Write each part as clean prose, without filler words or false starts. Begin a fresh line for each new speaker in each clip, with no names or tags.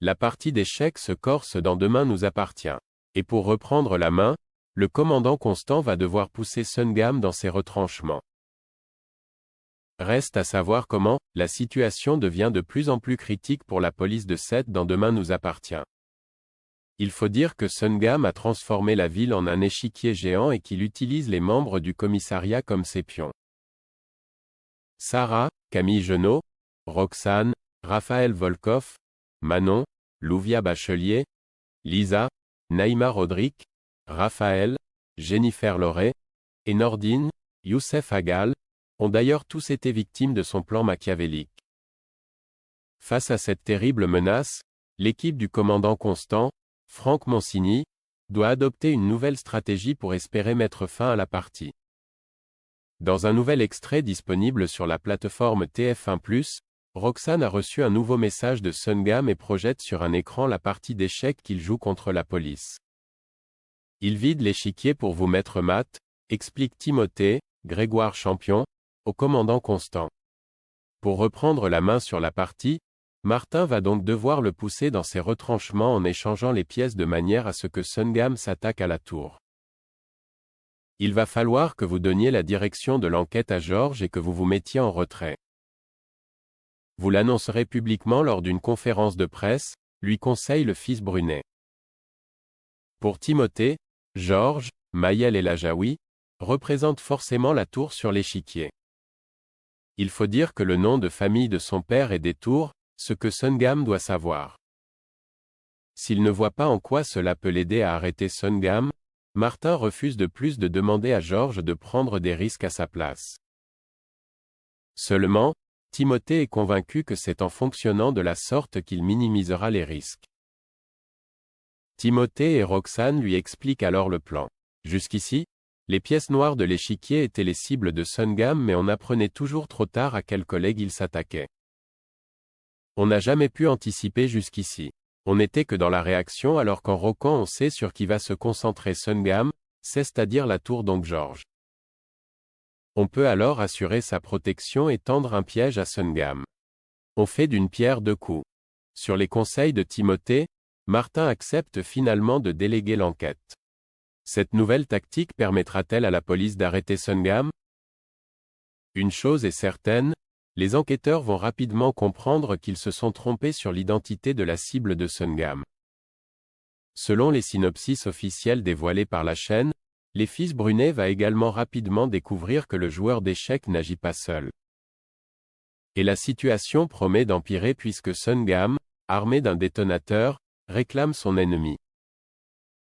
La partie d'échecs se corse dans Demain nous appartient. Et pour reprendre la main, le commandant Constant va devoir pousser Sungam dans ses retranchements. Reste à savoir comment, la situation devient de plus en plus critique pour la police de Sète dans Demain nous appartient. Il faut dire que Sungam a transformé la ville en un échiquier géant et qu'il utilise les membres du commissariat comme ses pions. Sarah, Camille Genot, Roxane, Raphaël Volkov, Manon, Louvia Bachelier, Lisa, Naïma Rodrigue, Raphaël, Jennifer Lauré, et Nordine, Youssef Agal, ont d'ailleurs tous été victimes de son plan machiavélique. Face à cette terrible menace, l'équipe du commandant Constant, Franck Monsigny, doit adopter une nouvelle stratégie pour espérer mettre fin à la partie. Dans un nouvel extrait disponible sur la plateforme TF1+, Roxane a reçu un nouveau message de Sungam et projette sur un écran la partie d'échecs qu'il joue contre la police. Il vide l'échiquier pour vous mettre mat, explique Timothée, Grégoire Champion, au commandant Constant. Pour reprendre la main sur la partie, Martin va donc devoir le pousser dans ses retranchements en échangeant les pièces de manière à ce que Sungam s'attaque à la tour. Il va falloir que vous donniez la direction de l'enquête à Georges et que vous vous mettiez en retrait. Vous l'annoncerez publiquement lors d'une conférence de presse, lui conseille le fils Brunet. Pour Timothée, Georges, Maël et Lajaoui, représentent forcément la tour sur l'échiquier. Il faut dire que le nom de famille de son père est des tours, ce que Sungam doit savoir. S'il ne voit pas en quoi cela peut l'aider à arrêter Sungam, Martin refuse de plus de demander à Georges de prendre des risques à sa place. Seulement, Timothée est convaincu que c'est en fonctionnant de la sorte qu'il minimisera les risques. Timothée et Roxane lui expliquent alors le plan. Jusqu'ici, les pièces noires de l'échiquier étaient les cibles de Sungam mais on apprenait toujours trop tard à quel collègue il s'attaquait. On n'a jamais pu anticiper jusqu'ici. On n'était que dans la réaction alors qu'en roquant on sait sur qui va se concentrer Sungam, c'est-à-dire la tour donc Georges. On peut alors assurer sa protection et tendre un piège à Sungam. On fait d'une pierre deux coups. Sur les conseils de Timothée, Martin accepte finalement de déléguer l'enquête. Cette nouvelle tactique permettra-t-elle à la police d'arrêter Sungam? Une chose est certaine, les enquêteurs vont rapidement comprendre qu'ils se sont trompés sur l'identité de la cible de Sungam. Selon les synopsis officiels dévoilés par la chaîne, les fils Brunet va également rapidement découvrir que le joueur d'échecs n'agit pas seul. Et la situation promet d'empirer puisque Sungam, armé d'un détonateur, réclame son ennemi.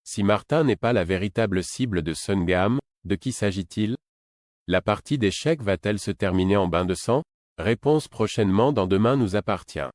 Si Martin n'est pas la véritable cible de Sungam, de qui s'agit-il? La partie d'échecs va-t-elle se terminer en bain de sang? Réponse prochainement dans Demain nous appartient.